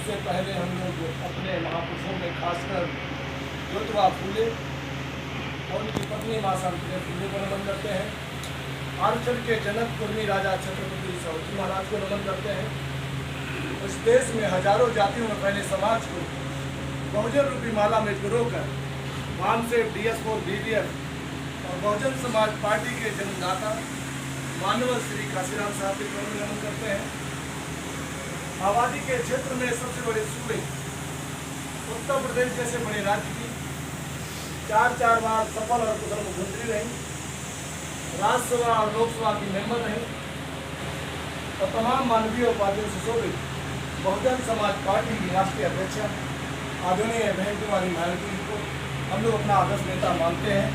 सबसे पहले हम लोग अपने महापुरुषों में खासकर ज्योतिबा फूले और उनकी पत्नी माँ सावित्रीबाई फूले को नमन करते हैं। आंचल के जनक कुर्मी राजा छत्रपति शिवाजी महाराज को नमन करते हैं। इस देश में हजारों जातियों में फैले समाज को बहुजन रूपी माला में पिरोकर वामसेफ DS4 BDF और बहुजन समाज पार्टी के जन्मदाता मानव श्री काशीराम साहब को नमन करते हैं। आबादी के क्षेत्र में सबसे बड़े सूबे उत्तर प्रदेश जैसे बड़े राज्य की चार बार सफल और कुशल मुख्यमंत्री रही, राज्यसभा और लोकसभा की मेंबर रही और तमाम मानवीय उपाधियों से शोभित बहुजन समाज पार्टी की राष्ट्रीय अध्यक्ष आदरणीय बहन कुमारी मायावती जी को हम लोग अपना आदर्श नेता मानते हैं।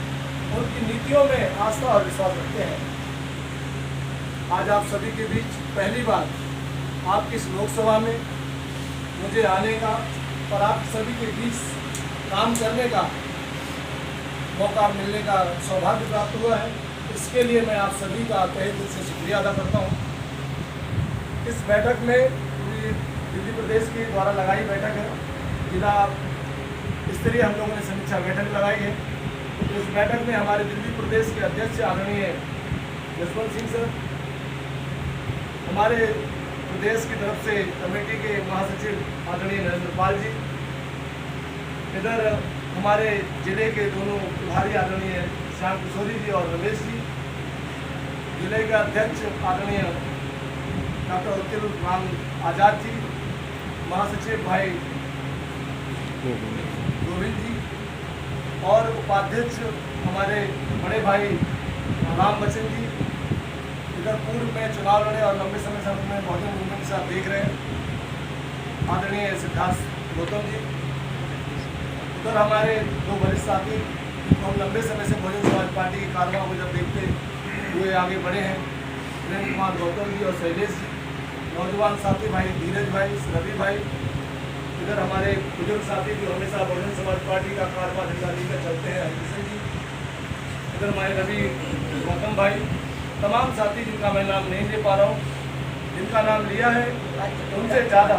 उनकी नीतियों में आस्था और विश्वास रखते हैं। आज आप सभी के बीच पहली बार आपकी इस लोकसभा में मुझे आने का और आप सभी के बीच काम करने का मौका मिलने का सौभाग्य प्राप्त हुआ है। इसके लिए मैं आप सभी का तहे दिल से शुक्रिया अदा करता हूँ। इस बैठक में दिल्ली प्रदेश के द्वारा लगाई बैठक है, जिला स्तरीय हम लोगों ने समीक्षा बैठक लगाई है। इस बैठक में हमारे दिल्ली प्रदेश के अध्यक्ष आदरणीय जसवंत सिंह सर, हमारे प्रदेश की तरफ से कमेटी के महासचिव आदरणीय नरेंद्र पाल जी, इधर हमारे जिले के दोनों प्रभारी आदरणीय श्याम किशोरी जी और रमेश जी, जिले के अध्यक्ष आदरणीय डॉक्टर उत्तिल राम आजाद जी, महासचिव भाई गोविंद जी और उपाध्यक्ष हमारे बड़े भाई राम बच्चन जी। इधर पूर्व में चुनाव लड़े और लंबे समय से हमें बहुजन मूवमेंट के साथ देख रहे हैं आदरणीय सिद्धार्थ गौतम जी। उधर हमारे दो वरिष्ठ साथी हम लंबे समय से बहुजन समाज पार्टी की कार्यवाही को जब देखते हुए आगे बढ़े हैं, प्रेम कुमार गौतम जी और शैलेश जी। नौजवान साथी भाई धीरज भाई, रवि भाई। इधर हमारे बुजुर्ग साथी जो हमेशा बहुजन समाज पार्टी का कार्यवाही झंडा लेकर चलते हैं, हरिकिशन जी। इधर हमारे रवि गौतम भाई, तमाम साथी जिनका मैं नाम नहीं ले पा रहा हूँ, जिनका नाम लिया है उनसे ज़्यादा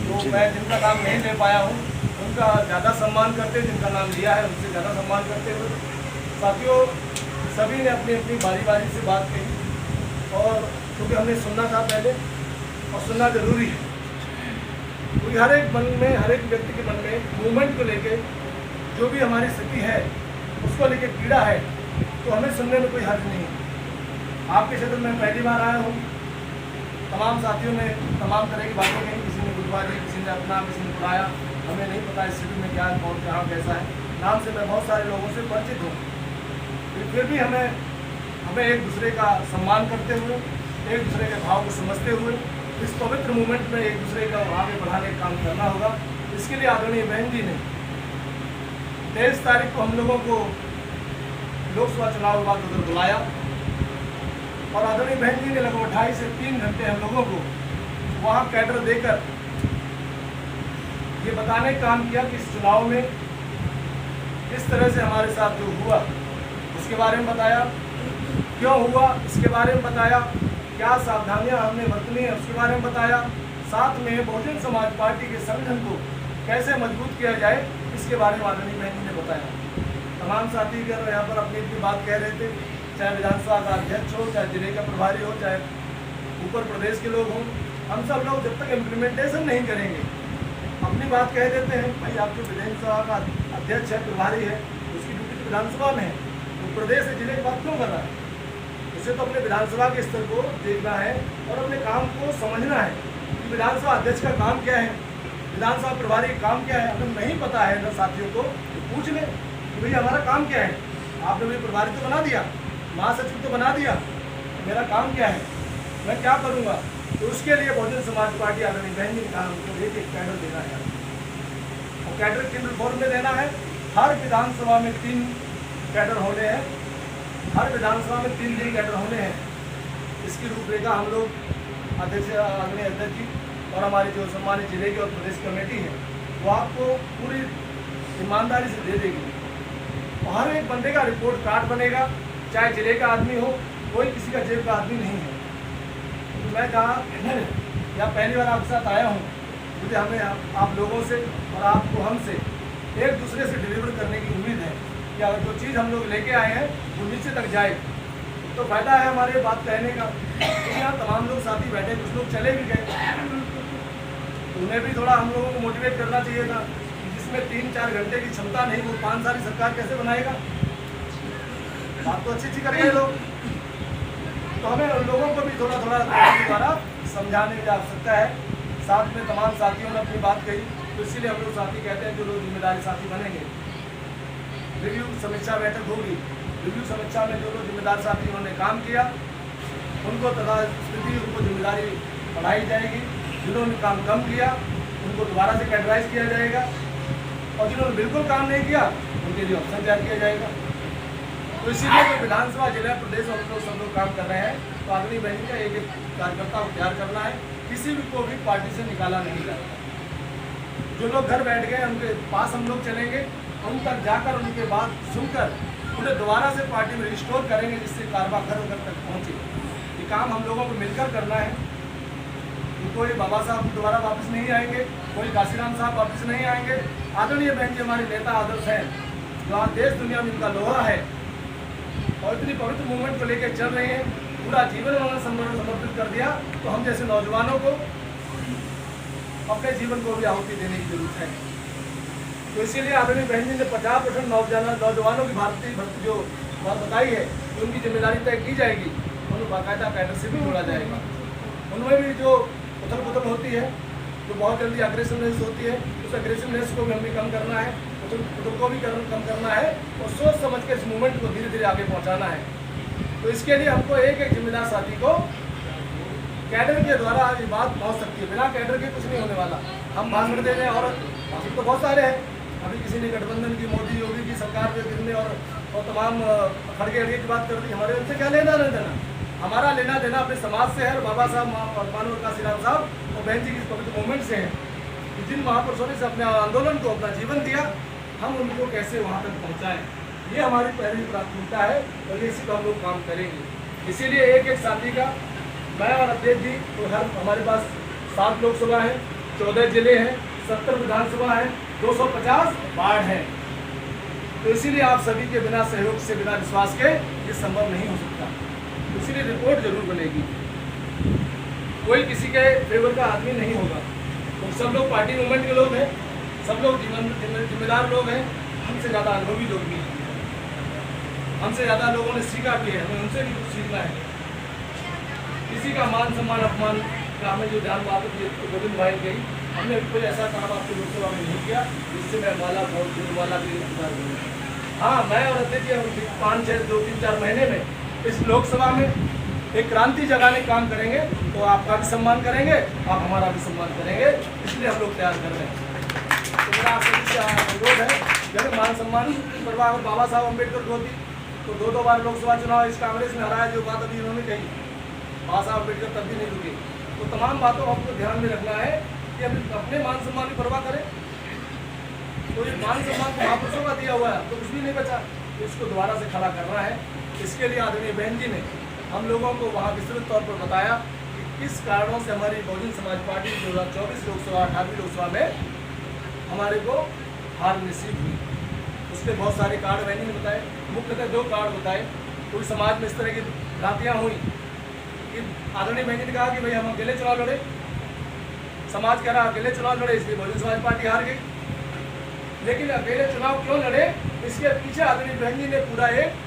तो मैं जिनका नाम नहीं ले पाया हूँ उनका ज़्यादा सम्मान करते, जिनका नाम लिया है उनसे ज़्यादा सम्मान करते हुए साथियों सभी ने अपनी अपनी बारी से बात कही और क्योंकि हमने सुनना था पहले और सुनना जरूरी है, क्योंकि हर एक मन में, हर एक व्यक्ति के मन में मूवमेंट को लेके जो भी हमारी स्थिति है उसको लेके पीड़ा है, तो हमें सुनने में कोई हर्ज नहीं है। आपके क्षेत्र में पहली बार आया हूँ, तमाम साथियों ने तमाम तरह की बातें कही, किसी ने गुटबाजी, किसी ने अपना, किसी ने बुलाया, हमें नहीं पता इस स्थिति में क्या कौन कहाँ कैसा है। नाम से मैं बहुत सारे लोगों से परिचित हूँ, फिर भी हमें एक दूसरे का सम्मान करते हुए, एक दूसरे के भाव को समझते हुए इस पवित्र मूवमेंट में एक दूसरे का आगे बढ़ाने का काम करना होगा। इसके लिए आदरणीय बहन जी ने 23 तारीख को हम लोगों को लोकसभा चुनाव के बाद उधर बुलाया और आदरणीय बहन जी ने लगभग 2.5 से 3 घंटे हम लोगों को वहाँ कैडर देकर ये बताने का काम किया कि इस चुनाव में किस तरह से हमारे साथ जो हुआ उसके बारे में बताया, क्यों हुआ इसके बारे में बताया, क्या सावधानियां हमने बरतनी है उसके बारे में बताया, साथ में बहुजन समाज पार्टी के संगठन को कैसे मजबूत किया जाए इसके बारे में आदरणीय बहन जी ने बताया। तमाम साथी अगर यहाँ पर अपनी बात कह रहे थे, चाहे विधानसभा का अध्यक्ष हो, चाहे जिले का प्रभारी हो, चाहे ऊपर प्रदेश के लोग हों, हम सब लोग जब तक इम्प्लीमेंटेशन नहीं करेंगे अपनी बात कह देते हैं। भाई आप जो विधानसभा का अध्यक्ष है, प्रभारी है, उसकी ड्यूटी विधानसभा में है, तो प्रदेश से जिले की बात क्यों कर रहा है? उसे तो अपने विधानसभा के स्तर को देखना है और अपने काम को समझना है कि विधानसभा अध्यक्ष का काम क्या है, विधानसभा प्रभारी का काम क्या है। अगर नहीं पता है ना साथियों को तो पूछ ले कि भैया हमारा काम क्या है। आपने मुझे प्रभारी तो बना दिया, महासचिव तो बना दिया, मेरा काम क्या है, मैं क्या करूँगा? तो उसके लिए बहुजन समाज पार्टी आदरणीय बहन जी ने कहा उनको एक कैडर देना है और कैडर किन फॉर्म में देना है। हर विधानसभा में 3 कैडर होने हैं, हर विधानसभा में 3 दिन कैडर होने हैं। इसकी रूपरेखा हम लोग अध्यक्ष आदरणीय अध्यक्ष जी और हमारी जो सम्मानित जिले की और प्रदेश कमेटी है वो आपको पूरी ईमानदारी से दे देगी। हर एक बंदे का रिपोर्ट कार्ड बनेगा, चाहे जिले का आदमी हो, कोई किसी का जेब का आदमी नहीं है। कि मैं जहाँ यहाँ पहली बार आपके साथ आया हूँ, मुझे हमें आप लोगों से और आपको हमसे एक दूसरे से डिलीवर करने की उम्मीद है कि अगर जो चीज़ हम लोग लेके आए हैं वो नीचे तक जाए तो फ़ायदा है हमारे बात कहने का। क्योंकि यहाँ तमाम लोग साथी बैठे, कुछ लोग चले भी गए, उन्हें भी थोड़ा हम लोगों को मोटिवेट करना चाहिए था कि जिसमें 3-4 घंटे की क्षमता नहीं वो 5 साल की सरकार कैसे बनाएगा। बात तो अच्छी करेंगे लोग, तो हमें उन लोगों को भी थोड़ा थोड़ा द्वारा समझाने की आवश्यकता है। साथ में तमाम साथियों ने अपनी बात कही, तो इसीलिए हम लोग साथी कहते हैं जो लोग जिम्मेदारी साथी बनेंगे। रिव्यू समीक्षा बैठक होगी, रिव्यू समीक्षा में जो लोग जिम्मेदार साथी उन्होंने काम किया उनको तथा स्थिति उनको जिम्मेदारी बढ़ाई जाएगी। जिन्होंने काम कम किया उनको दोबारा से कैटेगराइज किया जाएगा और जिन्होंने बिल्कुल काम नहीं किया उनके लिए ऑप्शन तैयार किया जाएगा। तो इसीलिए जो विधानसभा जिला प्रदेश और लोग सब लोग काम कर रहे हैं, तो आदमी बहन का एक एक कार्यकर्ता को तैयार करना है, किसी भी को भी पार्टी से निकाला नहीं जाता। जो लोग घर बैठ गए उनके पास हम लोग चलेंगे, उन तक जाकर उनके बात सुनकर उन्हें दोबारा से पार्टी में रिस्टोर करेंगे, जिससे कारवा घर घर तक पहुँचे। ये काम हम लोगों को मिलकर करना है। कोई बाबा साहब दोबारा वापस नहीं आएंगे, कोई काशीराम साहब वापस नहीं आएंगे। आदरणीय बहन जी हमारे नेता आदर्श हैं, जो आज देश दुनिया में इनका लोहा है और इतनी पवित्र मूवमेंट को लेकर चल रहे हैं। पूरा जीवन उन्होंने समर्पित कर दिया, तो हम जैसे नौजवानों को अपने जीवन को भी आहुति देने की जरूरत है। तो इसीलिए आदरणीय बहन जी ने 50% नौजवानों की भारतीय भर्ती जो बात बताई है कि उनकी जिम्मेदारी तय की जाएगी, उन्हें बाकायदा कैडर से भी जोड़ा जाएगा। उनमें भी जो उथल पुथल होती है, जो बहुत जल्दी अग्रेसिवनेस होती है, उस अग्रेसिवनेस को भी हमें कम करना है, उथल पुथल को भी कम करना है और सोच समझ के इस मूवमेंट को धीरे धीरे आगे पहुंचाना है। तो इसके लिए हमको एक एक जिम्मेदार साथी को कैडर के द्वारा आज बात पहुंच सकती है। बिना कैडर के कुछ नहीं होने वाला। हम भाषण दे रहे हैं और तो बहुत सारे हैं, अभी किसी ने गठबंधन की, मोदी योगी की सरकार पे गिरने और तमाम खड़गे अड़गे की बात कर दी। हमारे उनसे क्या लेना नहीं देना, हमारा लेना देना अपने समाज से है, बाबा साहब मानव काशीराम साहब और बहन जी की पवित्र मूवमेंट से है। जिन महापुरुषों ने अपने आंदोलन को अपना जीवन दिया, हम उनको कैसे वहाँ तक पहुँचाएँ, ये हमारी पहली प्राथमिकता है और इसी पर हम लोग काम करेंगे। इसीलिए एक एक साथी का मैं और अध्यक्ष जी तो हर हमारे पास 7 लोकसभा है, 14 जिले हैं, 70 विधानसभा है, 250 वार्ड हैं। तो इसीलिए आप सभी के बिना सहयोग से, बिना विश्वास के ये संभव नहीं हो सकता। इसीलिए रिपोर्ट जरूर बनेगी, कोई किसी के फेवर का आदमी नहीं होगा। तो सब लोग पार्टी मूवमेंट के लोग हैं, सब लोग जिम्मेदार लोग हैं, हमसे ज़्यादा अनुभवी लोग भी हैं, हमसे ज़्यादा लोगों ने सीखा भी है, हमें उनसे भी कुछ सीखना है। किसी का मान सम्मान अपमान का हमें जो ध्यान बात होती है, तो गोविंद भाई गई, हमने कोई ऐसा काम आपके लोकसभा में नहीं किया जिससे मैं वाला भी हाँ, मैं और अध्यक्ष 5-6-2-3-4 महीने में इस लोकसभा में एक क्रांति जगाने काम करेंगे, तो आपका भी सम्मान करेंगे, आप हमारा भी सम्मान करेंगे। इसलिए हम लोग तैयार कर रहे हैं। तो मेरा आप सभी से अनुरोध है, जब मान सम्मान परवाह अगर बाबा साहब अम्बेडकर को होती तो 2 बार लोकसभा चुनाव इस कांग्रेस में हराया, जो बात अभी उन्होंने कही, बाबा साहब अम्बेडकर तब भी नहीं रुके। तो तमाम बातों को आपको ध्यान में रखना है कि हम अपने मान सम्मान की परवाह करें। तो ये मान सम्मान तो महापुरुषों का दिया हुआ है, तो कुछ भी नहीं बचा, तो इसको दोबारा से खड़ा करना है। इसके लिए आदरणीय बहन जी ने हम लोगों को वहाँ विस्तृत तौर पर बताया कि किस कारणों से हमारी बहुजन समाज पार्टी 2024 लोकसभा 18वीं लोकसभा में हमारे को हार नसीब हुई। उसके बहुत सारे कार्ड बहन जी ने बताए, मुख्यतः 2 कार्ड बताए। कोई समाज में इस तरह की भ्रांतियाँ हुई कि आदरणीय बहन जी ने कहा कि भाई हम अकेले चुनाव लड़े, समाज कह रहा अकेले चुनाव लड़े, इसलिए बहुजन समाज पार्टी हार गई। लेकिन अकेले चुनाव क्यों लड़े, इसके पीछे आदरणीय बहन जी ने पूरा एक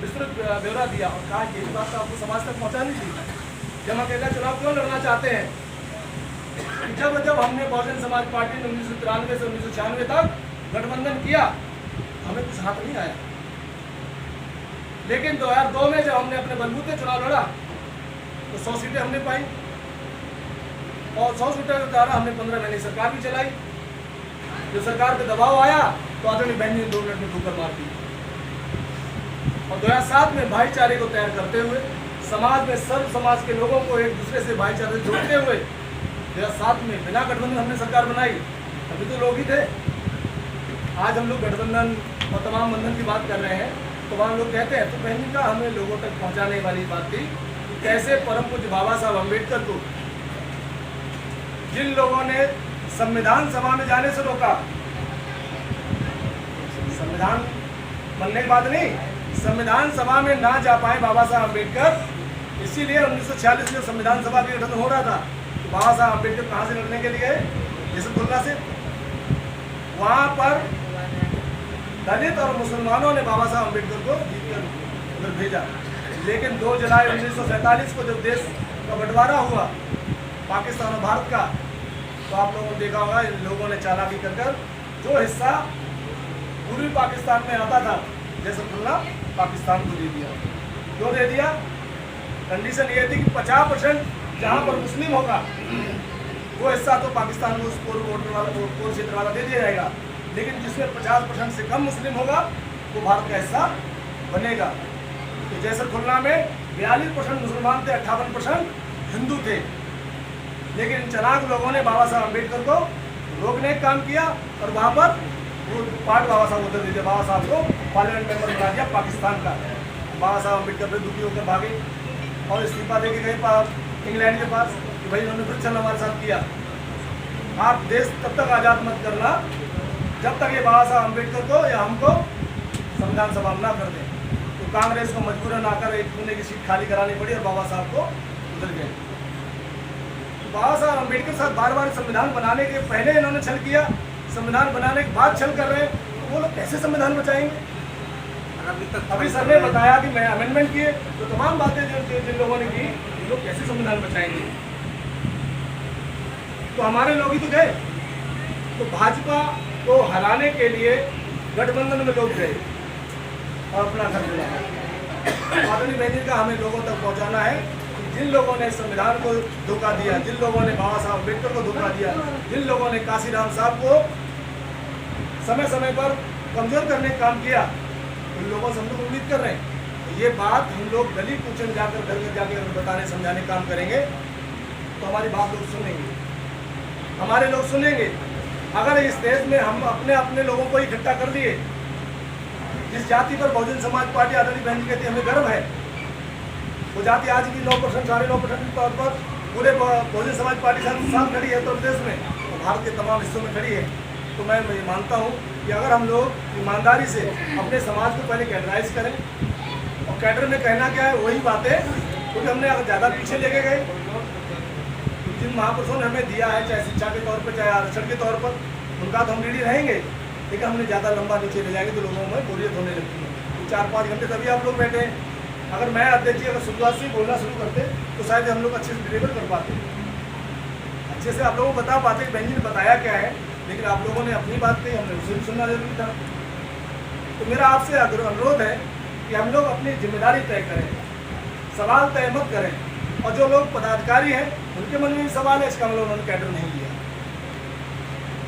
विस्तृत ब्यौरा दिया और कहा कि ये बात तो आपको समाज तक पहुंचानी चाहिए। जब अकेला चुनाव क्यों लड़ना चाहते हैं, जब हमने बहुजन समाज पार्टी ने 1993 से 1996 तक गठबंधन किया, हमें कुछ हाथ नहीं आया। लेकिन 2002 में जब हमने अपने बलबूते चुनाव लड़ा तो 100 सीटें हमने पाई और 100 सीटों के द्वारा हमने 15 महीने सरकार भी चलाई। जो सरकार पे दबाव आया तो आदरणीय बहन जी ने 2 मिनट में ठोकर मार दी। और 2007 में भाईचारे को तैयार करते हुए, समाज में सर्व समाज के लोगों को एक दूसरे से भाईचारे से जोड़ते हुए 2007 में बिना गठबंधन हमने सरकार बनाई। अभी तो लोग ही थे, आज हम लोग गठबंधन और तमाम बंधन की बात कर रहे हैं। तो वहाँ लोग कहते हैं, तो बहन जी का हमें लोगों तक पहुँचाने वाली बात थी कि कैसे परम पूज्य बाबा साहब अम्बेडकर को जिन लोगों ने संविधान सभा में जाने से रोका, संविधान बनने के बाद नहीं, संविधान सभा में ना जा पाए बाबा साहब अम्बेडकर, इसीलिए 1946 में संविधान सभा का गठन हो रहा था। तो बाबा साहब अम्बेडकर कहाँ से लड़ने के लिए? यशवंतपुर से। वहाँ पर दलित और मुसलमानों ने बाबा साहब अम्बेडकर को जीतकर उधर भेजा। लेकिन 2 जुलाई 1947 को जब देश का बंटवारा हुआ पाकिस्तान और भारत का, तो आप लोगों ने देखा होगा इन लोगों ने चालाकी कर जो हिस्सा पूर्वी पाकिस्तान में आता था, जैसे खुलना पाकिस्तान को दे दिया। क्यों दे दिया? कंडीशन ये थी कि 50% जहाँ पर मुस्लिम होगा वो हिस्सा तो पाकिस्तान को उस कोर क्षेत्र वाला दे दिया जाएगा, लेकिन जिसमें 50% से कम मुस्लिम होगा वो भारत का हिस्सा बनेगा। तो जैसे खुलना में 42% मुसलमान थे, 58% हिंदू थे। लेकिन चालाक लोगों ने बाबा साहब अम्बेडकर को रोकने का काम किया और वहाँ पर वो पार्ट बाबा साहब उधर दे दिया। बाबा साहब को पार्लियामेंट मेंबर बना दिया पाकिस्तान का। बाबा साहब अम्बेडकर फिर दुखी होकर भागे और इस्तीफा दे के गए इंग्लैंड के पास कि भाई उन्होंने फिर चल हमारे साथ किया। आप देश तब तक आज़ाद मत करना जब तक ये बाबा साहब अम्बेडकर को या हमको संविधान सभा ना कर दें। तो कांग्रेस को मजबूरन आकर एक पुणे की सीट खाली करानी पड़ी और बाबा साहब को उधर गए। तो बाबा साहब अम्बेडकर साहब बार बार संविधान बनाने के पहले इन्होंने छल किया, संविधान बनाने के बाद छल कर रहे हैं, तो वो लोग कैसे संविधान बचाएंगे? अभी सर ने बताया कि मैं अमेंडमेंट किए, तो तमाम बातें जिन लोगों ने की, ये लोग कैसे संविधान बचाएंगे? तो हमारे लोग ही तो गए। तो भाजपा को हराने के लिए गठबंधन में लोग गए और अपना घर बुलाया। आदरणीय बहन का हमें लोगों तक पहुंचाना है कि जिन लोगों ने संविधान को धोखा दिया, जिन लोगों ने बाबा साहब अम्बेडकर को धोखा दिया, जिन लोगों ने काशीराम साहब को समय समय पर कमजोर करने का काम किया, उन लोगों से हम लोग उम्मीद कर रहे हैं। तो ये बात हम लोग गली कूचन जाकर घर घर जाकर अगर बताने समझाने का काम करेंगे तो हमारी बात लोग सुनेंगे, हमारे लोग सुनेंगे। अगर इस देश में हम अपने अपने लोगों को इकट्ठा कर दिए, जिस जाति पर बहुजन समाज पार्टी आदरणीय बहन जी कहती है हमें गर्व है, वो जाति आज भी 9% 9.5% के तौर पर पूरे बहुजन समाज पार्टी साथ खड़ी है उत्तर प्रदेश में, तो भारत के तमाम हिस्सों में खड़ी है। तो मैं ये मानता हूँ कि अगर हम लोग ईमानदारी से अपने समाज को पहले कैडराइज करें, और कैडर में कहना क्या है वही बातें, क्योंकि हमने अगर ज़्यादा पीछे लेके गए, जिन महापुरुषों ने हमें दिया है चाहे शिक्षा के तौर पर चाहे आरक्षण के तौर पर, उनका तो हम रेडी रहेंगे, लेकिन हमने ज़्यादा लंबा नीचे ले जाएंगे तो लोगों में बोरियत होने लगती है। तो 4-5 घंटे तभी आप लोग बैठे हैं। अगर मैं अध्यक्ष जी अगर शुरुआत से बोलना शुरू करते तो शायद हम लोग अच्छे से डिलीवर कर पाते, अच्छे से आप लोगों को बता पाते कि बहन जी ने बताया क्या है, लेकिन आप लोगों ने अपनी बात कही, हमने उसे भी सुनना जरूरी था। तो मेरा आपसे अनुरोध है कि हम लोग अपनी जिम्मेदारी तय करें, सवाल तय मत करें। और जो लोग पदाधिकारी हैं उनके मन में भी सवाल है, इसका मतलब उन्होंने कैडर नहीं लिया।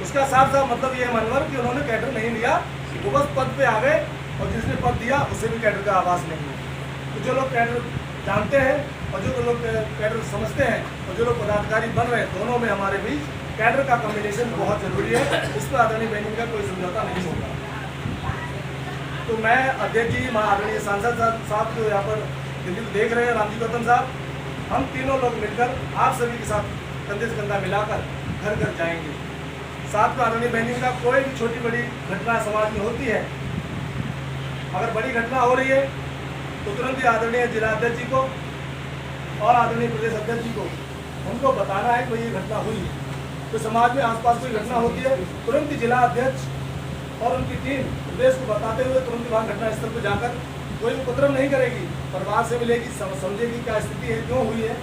उसका साफ साफ मतलब ये है मनवर कि उन्होंने कैडर नहीं लिया, वो बस पद पे आ गए और जिसने पद दिया उससे भी कैडर का आवाज़ नहीं है। तो जो लोग कैडर जानते हैं और जो लोग कैडर समझते हैं और जो लोग पदाधिकारी बन रहे हैं, दोनों में हमारे बीच कैडर का कॉम्बिनेशन बहुत जरूरी है। इस पर आदरणीय बहन का कोई समझौता नहीं होगा। तो मैं अध्यक्ष जी, आदरणीय सांसद साहब जो यहाँ पर दिल्ली को देख रहे हैं, रामजी गौतम साहब, हम तीनों लोग मिलकर आप सभी के साथ कंधे से कंधा मिलाकर घर घर जाएंगे। साथ में आदरणीय बहन का कोई भी छोटी बड़ी घटना समाज में होती है, अगर बड़ी घटना हो रही है तो तुरंत ही आदरणीय जिलाध्यक्ष जी को और आदरणीय प्रदेश अध्यक्ष जी को उनको बताना है कि ये घटना हुई है। तो समाज में आसपास कोई घटना होती है, तुरंत ही जिला अध्यक्ष और उनकी टीम प्रदेश को बताते हुए तुरंत वहाँ घटना स्थल पर जाकर कोई उपद्रव नहीं करेगी, परिवार से मिलेगी, समझेगी क्या स्थिति है, क्यों हुई है,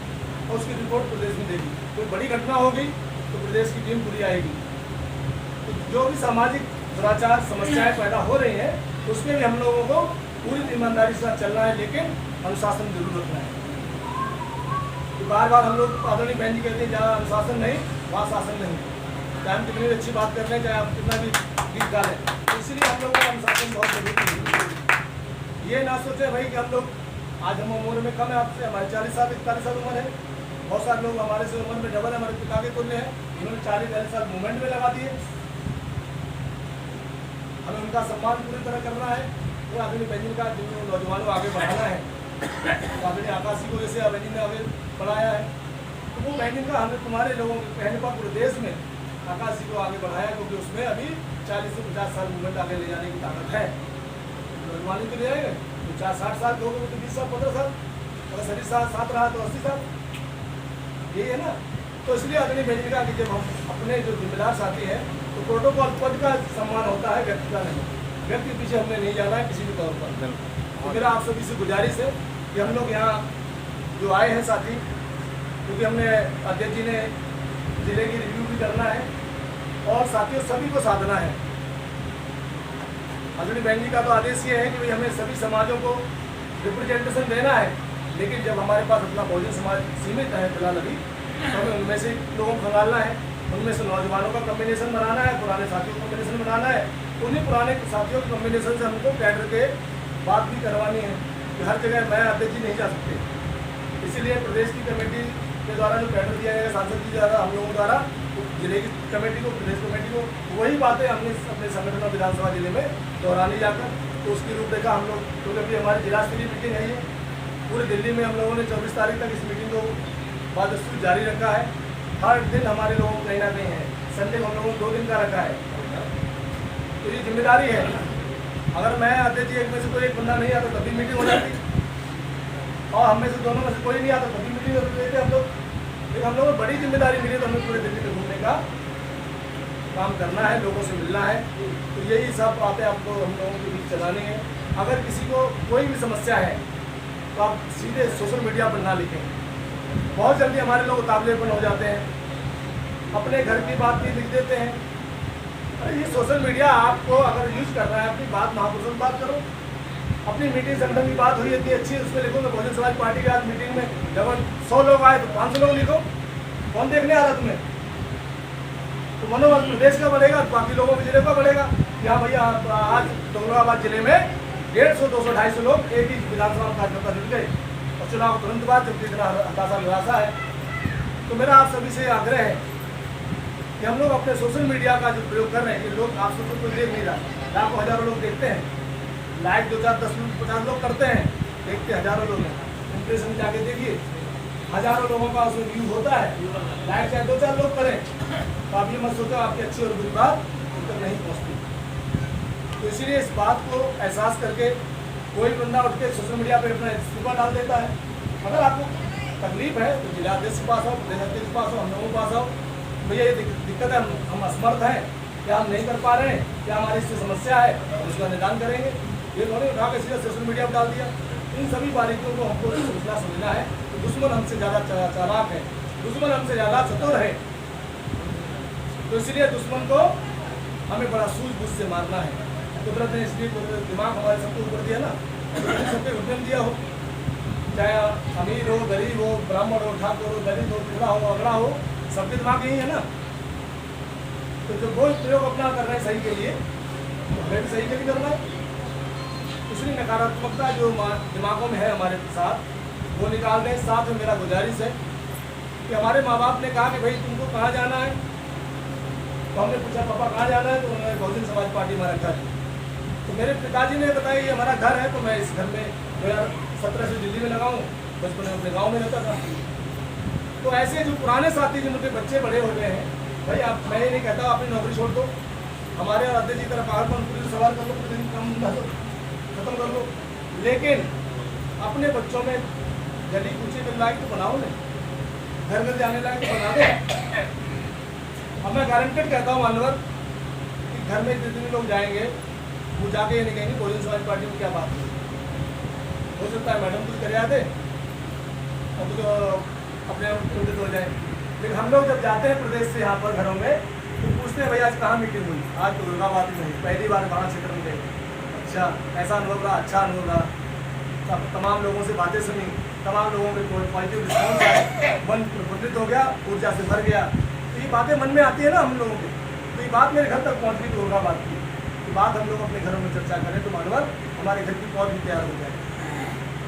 और उसकी रिपोर्ट प्रदेश में देगी। कोई बड़ी घटना होगी तो प्रदेश की टीम पूरी आएगी। तो जो भी सामाजिक दुराचार समस्याएं पैदा हो रही हैं उसमें भी हम लोगों को पूरी ईमानदारी से चलना है, लेकिन अनुशासन जरूर रखना है। तो बार बार हम लोग आदरणीय बहन जी कहते हैं जहाँ अनुशासन नहीं वहाँ शासन नहीं, चाहे हम कितनी अच्छी बात करते हैं, चाहे आप कितना भी गीत गा लें, तो इसलिए हम लोग को अनुशासन बहुत जरूरी है। ये ना सोचे भाई कि हम लोग आज हम उम्र में कम है आपसे, हमारे 40 साल 41 साल उम्र है, बहुत सारे लोग हमारे से उम्र में डबल है, हमारे पिता के तुल्य हैं, इन्होंने 40-42 साल मूवमेंट में लगा दिए। हमें उनका सम्मान पूरी तरह करना है, तो आदमी बहन का जिन नौजवानों आगे बढ़ाना है, तो आपने आकाशी को जैसे अवैनी ने आगे बढ़ाया है, तो वो बहन का हमने तुम्हारे लोगों के पहले बार पूरे देश में आकाशी को आगे बढ़ाया, क्योंकि उसमें अभी 40 से 50 साल मूवमेंट आगे ले जाने की ताकत है। नौजवानी तो ले आएंगे तो 60 साल, लोगों तो 20 साल 15 साल, अगर शरीर साथ रहा तो 80 साल, यही है ना। तो इसलिए आदमी भेजने का कि जब हम अपने जो जिम्मेदार साथी हैं तो प्रोटोकॉल पद का सम्मान होता है, व्यक्ति का नहीं। व्यक्ति के पीछे हमने नहीं जाना है किसी भी तौर पर। तो मेरा आप सभी से गुजारिश है कि हम लोग यहाँ जो आए हैं साथी, क्योंकि हमने अध्यक्ष जी ने जिले की रिव्यू भी करना है और साथियों सभी को साधना है। आदरणीय बहन जी का तो आदेश ये है कि भाई हमें सभी समाजों को रिप्रेजेंटेशन देना है, लेकिन जब हमारे पास अपना बहुजन समाज सीमित है फिलहाल अभी, तो हमें उनमें से लोगों को खंगालना है, उनमें से नौजवानों का कम्बिनेशन बनाना है, पुराने साथियों का कम्बिनेशन बनाना है। उन्हीं पुराने साथियों के कम्बिनेशन से हमको कैडर के बात भी करवानी है कि हर जगह मैं अध्यक्ष जी नहीं जा सकते। इसीलिए प्रदेश की कमेटी के द्वारा जो कैडर दिया जाएगा सांसद जी द्वारा, हम लोगों द्वारा जिले की कमेटी को, प्रदेश कमेटी को, वही बातें हमने अपने संगठन और विधानसभा जिले में दोहरानी जाकर, तो उसकी रूपरेखा हम लोग, क्योंकि अभी हमारी जिला स्तरीय मीटिंग है, ये पूरे दिल्ली में हम लोगों ने 24 तारीख तक इस मीटिंग को बदस्तूर जारी रखा है। हर दिन हमारे लोगों को कहीं ना कहीं है, संडे को हम लोगों ने 2 दिन का रखा है। तो ये जिम्मेदारी है, अगर मैं अध्यक्ष जी एक में से कोई एक बंदा नहीं आता तभी मीटिंग हो जाती, और हम में से दोनों में से कोई नहीं आता तभी मीटिंग हो जाती हम लोग। लेकिन हम लोगों को बड़ी जिम्मेदारी मिली तो हमें पूरे दिल्ली में घूमने का काम करना है, लोगों से मिलना है। तो यही सब बातें आपको हम लोगों के बीच चलानी है। अगर किसी को कोई भी समस्या है तो आप सीधे सोशल मीडिया पर ना लिखें, बहुत जल्दी हमारे लोग उतावलेपन हो जाते हैं, अपने घर की बात भी लिख देते हैं। ये सोशल मीडिया आपको अगर यूज कर रहा है, अपनी बात महापुरुषों की बात करो, अपनी मीटिंग संगठन की बात हुई इतनी अच्छी, उसमें लिखो मैं बहुजन समाज पार्टी की आज मीटिंग में जब 100 लोग आए तो 500 लोग लिखो, कौन देखने आ रहा तुम्हें? तो मनोबल प्रदेश का बढ़ेगा, बाकी लोगों के जिले का बढ़ेगा। यहाँ भैया आज औरंगाबाद जिले में 150, 200, 250 लोग एक ही विधानसभा कार्यकर्ता जुट गए और चुनाव तुरंत बाद, जबकि इतना हताशा निराशा है। तो मेरा आप सभी से आग्रह है कि हम लोग अपने सोशल मीडिया का जो प्रयोग कर रहे हैं, कि लोग आप सबको कोई देख नहीं रहा, लाखों हजारों लोग देखते हैं, लाइक 2, 4, 10, 50 लोग करते हैं, देखते हजारों लोग हैं। इंप्रेशन जाके देखिए, हजारों लोगों का उसमें व्यू होता है, लाइक चाहे 2, 4 लोग करें, तो आप ये मत सोचो आपकी अच्छी और बुरी बात उन तक नहीं पहुँचती। तो इसीलिए इस बात को एहसास करके कोई बंदा उठ के सोशल मीडिया पर अपना इस्तीफा डाल देता है। अगर आपको तकलीफ है तो जिलाध्यक्ष के पास आओ, प्रदेश अध्यक्ष के पास आओ, हम लोगों के पास आओ, भैया ये दिक्कत है, हम असमर्थ हैं, क्या हम नहीं कर पा रहे हैं, क्या हमारी इससे समस्या है, हम उसका निदान करेंगे। ये उन्होंने उठा के सीधा सोशल मीडिया पर डाल दिया। इन सभी बारीकियों को हमको सोचना समझना है। तो दुश्मन हमसे ज़्यादा चालाक है, दुश्मन हमसे ज़्यादा चतुर है, तो इसलिए दुश्मन को हमें बड़ा सूझबूझ से मारना है। कुदरत ने इसलिए दिमाग हमारे सबको ऊपर दिया ना, सबके उद्यम दिया हो, चाहे अमीर हो, गरीब हो, ब्राह्मण हो, ठाकुर हो, दलित हो, पिछड़ा हो, अगड़ा हो, सबके दिमाग यही है ना। तो जो वो प्रयोग अपना कर रहे हैं सही के लिए, तो हमें भी सही के लिए करना है। इसलिए नकारात्मकता जो दिमागों में है हमारे साथ, वो निकाल दें। साथ में मेरा गुजारिश है कि हमारे माँ बाप ने कहा कि भाई तुमको कहाँ जाना है, तो हमने पूछा पापा कहाँ जाना है, तो उन्होंने बहुजन समाज पार्टी हमारा घर है। तो मेरे पिताजी ने बताया ये हमारा घर है, तो मैं इस घर में 2017 से दिल्ली में लगाऊँ, बचपन में अपने गाँव में रहता था। तो ऐसे जो पुराने साथी जिनके बच्चे बड़े हो गए हैं, भाई आप, मैं ये नहीं कहता अपनी नौकरी छोड़ दो, हमारे अध्यक्ष जी तरफ पहाड़ पर सवाल कर लो, प्रतिदिन खत्म कर लो, लेकिन अपने बच्चों में गली कूचे के लायक तो बनाओ नहीं, घर घर जाने लायक तो बना दो। अब मैं गारंटेड कहता हूँ मानवर कि घर में जितने लोग जाएंगे वो जाके ये नहीं कहेंगे बहुजन समाज पार्टी में क्या बात है। हो सकता है मैडम कुछ कर आते और तो अपने आप चिंतित हो जाए, लेकिन हम लोग जब जाते हैं प्रदेश से यहाँ पर घरों में तो पूछते हैं भाई आज कहाँ मीटिंग हुई, आज तो औरंगाबाद में हुई, पहली बार थाना क्षेत्र में गए, अच्छा ऐसा अनुभव रहा, अच्छा अनुभव रहा, तमाम लोगों से बातें सुनी, तमाम लोगों के पॉजिटिव रिस्पॉन्स आए, मन प्रफुल्लित हो गया, ऊर्जा से भर गया। तो ये बातें मन में आती है ना हम लोगों के, तो ये बात मेरे घर तक पहुँच गई तो औरंगाबाद की बात हम लोग अपने घरों में चर्चा करें तो मानवर हमारे घर की पौध भी तैयार हो जाए।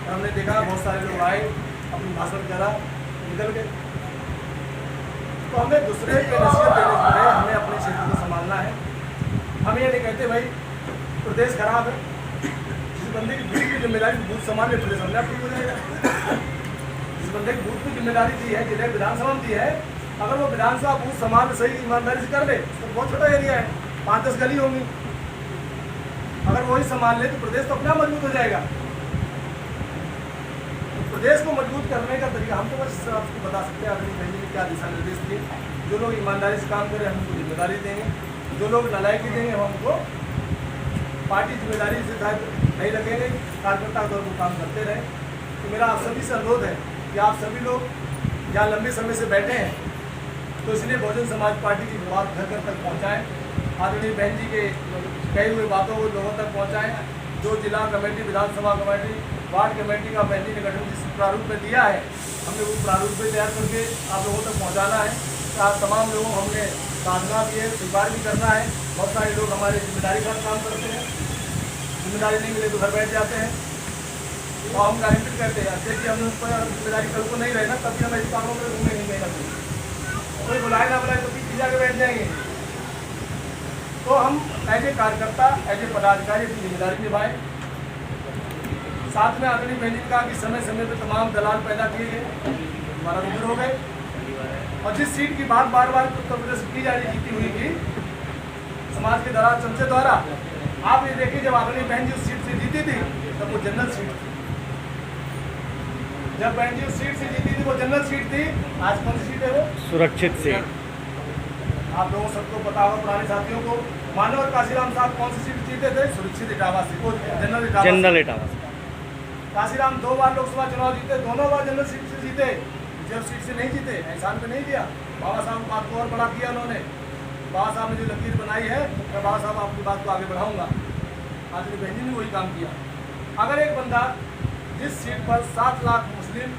हमने देखा बहुत सारे लोग आए, अपनी भाषण करा, निकल गए। तो हमें दूसरे पे नसीहत देने से पहले हमें अपने क्षेत्र को संभालना है। हम ये नहीं कहते भाई प्रदेश खराब है, जिस बंदे की बूथ की जिम्मेदारी बूथ संभालने पुलिस हमने आपको हो जाएगा। जिस बंदे की बूथ की जिम्मेदारी दी है, जिन्हें विधानसभा में दी है, अगर वो विधानसभा बूथ संभाल सही ईमानदारी से कर ले तो बहुत छोटा एरिया है, 5-10 गली होंगी, अगर वही संभाल ले तो प्रदेश तो अपना मजबूत हो जाएगा। तो प्रदेश को मजबूत करने का तरीका हम तो बस आपको बता सकते हैं आदरणीय बहन जी ने क्या दिशा निर्देश दिए। जो लोग ईमानदारी से काम करें हम उनको जिम्मेदारी देंगे, जो लोग नालायकी देंगे हम उनको पार्टी जिम्मेदारी से शायद नहीं रखेंगे, कार्यकर्ता तौर पर काम करते रहें। तो मेरा आप सभी से अनुरोध है कि आप सभी लोग यहाँ लंबे समय से बैठे हैं, तो इसलिए बहुजन समाज पार्टी की बात घर घर तक पहुँचाएँ, आदरणीय बहन जी के कई हुए बातों को लोगों तक पहुँचाएँ। जो जिला कमेटी, विधानसभा कमेटी, वार्ड कमेटी का बहन जी ने गठन जिस प्रारूप में दिया है, हमने वो प्रारूप में तैयार करके आप लोगों तक पहुँचाना है। आप तमाम लोगों को हमने साधना भी है, स्वीकार भी करना है। बहुत सारे लोग हमारे जिम्मेदारी का काम करते हैं, जिम्मेदारी नहीं मिले तो घर बैठ जाते हैं, तो हम गारंटी करते हैं कि हम उस पर जिम्मेदारी कल को नहीं रहेगा तभी हम ऐसे कामों में घूमे नहीं करते, कोई बुलाए ना बुलाए तो पीछे जाके बैठ जाएंगे। तो हम एज ए कार्यकर्ता, एज ए पदाधिकारी अपनी जिम्मेदारी निभाएं। साथ में आदरणीय बहन जी ने कहा कि समय समय पर तमाम दलाल पैदा किए गए, हमारा रुद्र हो गए, और जिस सीट की बात बार बार उत्तर प्रदेश की जा रही जीती हुई की समाज के दलाल चमचे द्वारा, आप ये देखिए जब आदरणीय बहन जी उस सीट से जीती थी तब वो जनरल सीट थी। जब बहन जी उस सीट से जीती थी वो जनरल सीट थी। आज कौन सी सीट है वो? सुरक्षित सीट। आप लोगों सबको पता होगा, पुराने साथियों को, मानव काशीराम साहब कौन सी सीट जीते थे? सुरक्षित इटावा से, जनरल इटावा से। काशीराम 2 बार लोकसभा चुनाव जीते, दोनों बार जनरल सीट से जीते। जब सीट से नहीं जीते, एहसान पे नहीं दिया, बाबा साहब बात को और बड़ा किया उन्होंने। बाबा साहब ने जो लकीर बनाई है, मैं बाबा साहब आपकी बात को आगे बढ़ाऊंगा। आज मेरी बहन जी ने वही काम किया। अगर एक बंदा जिस सीट पर 7 लाख मुस्लिम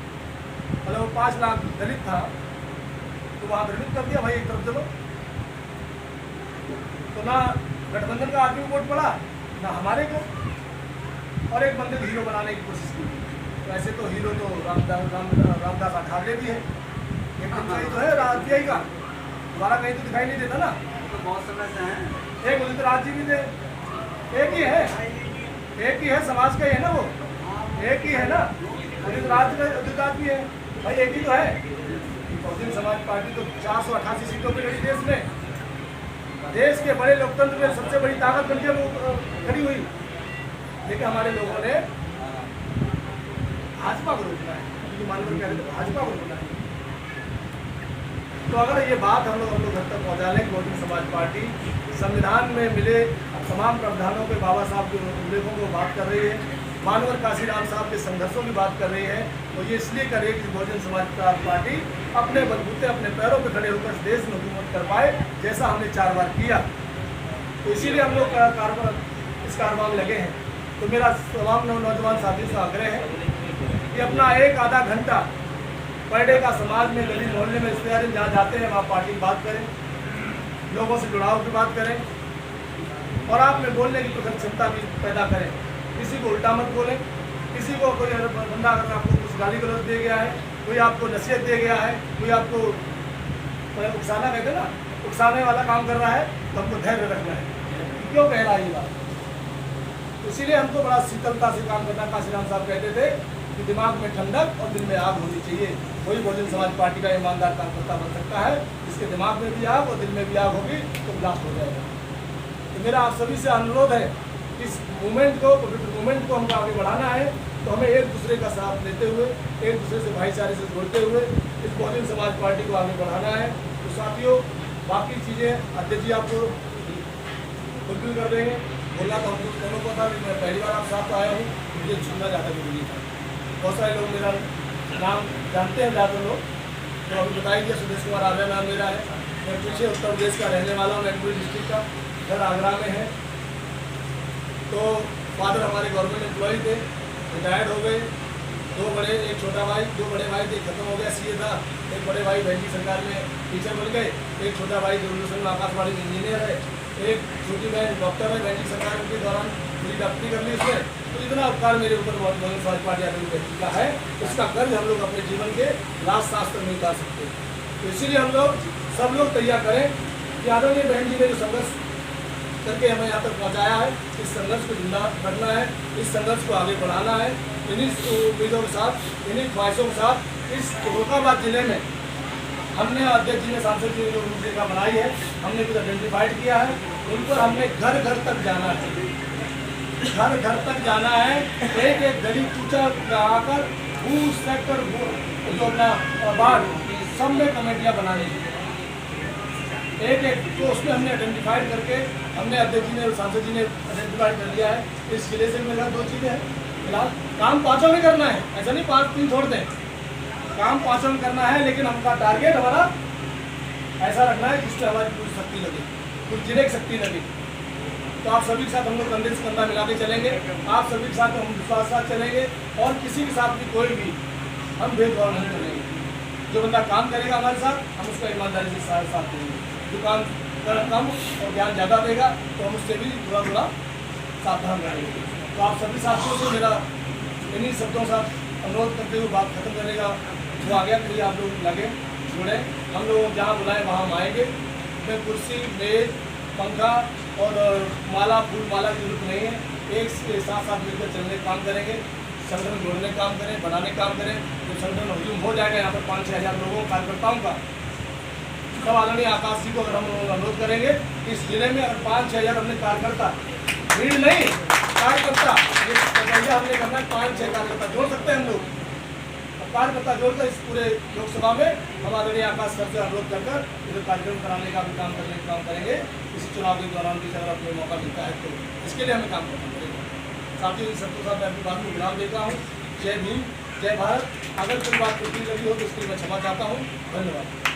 मतलब 5 लाख दलित था, तो वहाँ भ्रमित कर दिया भाई एक तरफ चलो, तो ना गठबंधन का आदमी वोट पड़ा ना हमारे को, और एक बंदे को हीरो बनाने की कोशिश की। तो ऐसे तो हीरो तो रामदास अठावले भी है, एक तो है RTI का, दोबारा कहीं तो दिखाई नहीं देता ना, तो बहुत समय से है। एक उदित राज जी भी थे, एक ही है समाज का ही है ना, वो एक ही है ना, उदित राज भी है भाई, एक ही तो है। बहुजन समाज पार्टी तो 488 सीटों पर लड़ी देश में, देश के बड़े लोकतंत्र में सबसे बड़ी ताकत बनकर वो खड़ी हुई, लेकिन हमारे लोगों ने भाजपा को रोकना है, क्योंकि मानव कह रहे थे भाजपा को रोकना है। तो अगर ये बात हम लोग घर तक पहुँचा लें, बहुजन समाज पार्टी संविधान में मिले तमाम प्रावधानों के, बाबा साहब के उल्लेखों को बात कर रही है, मानवर काशीराम साहब के संघर्षों की बात कर रही है, तो ये इसलिए कर रही है कि बहुजन समाज पार्टी अपने बलबूते, अपने पैरों पर खड़े होकर देश में हुकूमत कर पाए, जैसा हमने 4 बार किया। तो इसीलिए हम लोग इस कारवां में लगे हैं। तो मेरा तमाम नौजवान साथियों से आग्रह है कि अपना 1-आधा घंटा पर डे का समाज में, गली मोहल्ले में, रिश्तेदारी जहाँ जाते हैं वहाँ पार्टी की बात करें, लोगों से जुड़ाव की बात करें, और आप में बोलने की प्रखर क्षमता भी पैदा करें। किसी को उल्टा मत बोलें, किसी को कोई बंदा अगर आपको कुछ गाली गलौज दे गया है, कोई आपको नसीहत दे गया है, कोई आपको उकसाना कहते हैं ना, उकसाने वाला काम कर रहा है, तो हमको धैर्य रखना है, क्यों कह रहा है ये बात। इसीलिए हमको बड़ा शीतलता से काम करना। काशीराम साहब कहते थे कि दिमाग में ठंडक और दिल में आग होनी चाहिए, वही बहुजन समाज पार्टी का ईमानदार कार्यकर्ता बन सकता है, जिसके दिमाग में भी आग और दिल में भी आग होगी तो ब्लास्ट हो जाएगा। तो मेरा आप सभी से अनुरोध है, इस मूवमेंट को, पवित्र मूवमेंट को हमको आगे बढ़ाना है, तो हमें एक दूसरे का साथ लेते हुए, एक दूसरे से भाईचारे से जोड़ते हुए इस बहुजन समाज पार्टी को आगे बढ़ाना है। तो साथियों, बाकी चीज़ें अध्यक्ष जी आपको फुलफिल कर देंगे। बोलना तो हमको दोनों को था, मैं पहली बार आप साथ आया हूँ, मुझे सुनना ज़्यादा जरूरी था। बहुत सारे लोग मेरा नाम जानते हैं, ज़्यादा लोग, तो अभी बताई दिया, सुदेश कुमार आर्या नाम मेरा है। मैं पीछे उत्तर प्रदेश का रहने वाला हूँ, मैनपुरी डिस्ट्रिक्ट का, घर आगरा में है। तो फादर हमारे गवर्नमेंट एम्प्लॉय थे, रिटायर्ड हो गए। 2 बड़े, एक छोटा भाई, 2 बड़े भाई थे, खत्म हो गया CA था। एक बड़े भाई बहन की सरकार में टीचर बन गए, एक छोटा भाई दूरदर्शन में आकाशवाणी में इंजीनियर है, एक छोटी बहन डॉक्टर है, बहन की सरकार के दौरान पूरी डॉक्टरी कर ली उसने। तो इतना उपकार मेरे ऊपर बहुजन समाज पार्टी आदमी का है, उसका कर्ज हम लोग अपने जीवन के लास्ट सांस तक नहीं उतार सकते। तो इसीलिए हम लोग सब लोग तैयार करें कि आदरणीय बहन जी ने जो संघर्ष करके हमें यहाँ तक पहुँचाया है। इस संघर्ष को जिंदा रखना है, इस संघर्ष को आगे बढ़ाना है। इन्हीं उम्मीदों के साथ, इन्हीं ख्वाहिशों के साथ इस औरंगाबाद जिले में हमने अध्यक्ष जी ने, सांसद जी ने जो रूपरेखा बनाई है, हमने कुछ आइडेंटिफाइड किया है। उन पर हमने घर घर तक जाना है, घर घर तक जाना है। एक एक गली कूचा आकर बूथ सेक्टर जो अपना वार्ड सब में कमेटियाँ बनानी है। एक एक तो उसमें हमने आइडेंटिफाइड करके, हमने अध्यक्ष जी ने और सांसद जी ने आइडेंटिफाइड कर लिया है। इस जिले से मेरे साथ 2 चीज़ें हैं फिलहाल। काम 5 में करना है, ऐसा नहीं 5-3 छोड़ दें, काम 5 में करना है। लेकिन हमका टारगेट हमारा ऐसा रखना है जिससे हमारी पूरी शक्ति लगे, पूरी जिले की शक्ति लगे। तो आप सभी के साथ हम लोग कंधे से कंधा मिला के चलेंगे, आप सभी के साथ हम विश्वास साथ चलेंगे और किसी के साथ भी कोई भी हम भेदभाव नहीं करेंगे। जो बंदा काम करेगा हमारे साथ, हम उसका ईमानदारी से साथ देंगे। जो काम कम और ज्ञान ज़्यादा देगा तो हम उससे भी थोड़ा सावधान रहेंगे। तो आप सभी साथियों से मेरा इन्हीं शब्दों के साथ अनुरोध करते हुए बात खत्म करने का जो आ गया कि आप लोग लगे जुड़े, हम लोग जहाँ बुलाएं वहाँ हम आएंगे। मैं कुर्सी, मेज, पंखा और माला, फूल माला की जरूरत नहीं है। एक के साथ साथ मिलकर चलने का काम करेंगे, संगठन जोड़ने का काम करें, बनाने का काम करें। जब संगठन हजूम हो जाएगा यहाँ पर 5-6 हज़ार लोगों कार्यकर्ताओं का, तब आदरणीय आकाश जी को अगर हम अनुरोध करेंगे इस जिले में अगर 5-6 हज़ार हमने कार्यकर्ता, भीड़ नहीं कार्यकर्ता, ये प्रक्रिया हमने करना है। 5-6 कार्यकर्ता जोड़ सकते हैं हम लोग। कार्यकर्ता जोड़कर इस पूरे लोकसभा में हम आदरणीय आकाश सर से अनुरोध कर इधर कार्यक्रम कराने का भी काम करने का काम करेंगे। इसी चुनाव के दौरान भी अगर अपने मौका मिलता है तो इसके लिए हमें काम करना पड़ेगा। साथियों, इस सबके साथ मैं अपनी बात को विराम देता हूँ। जय भीम, जय भारत। अगर कोई बात टूटी लगी हो तो इसके लिए मैं क्षमा चाहता हूँ। धन्यवाद।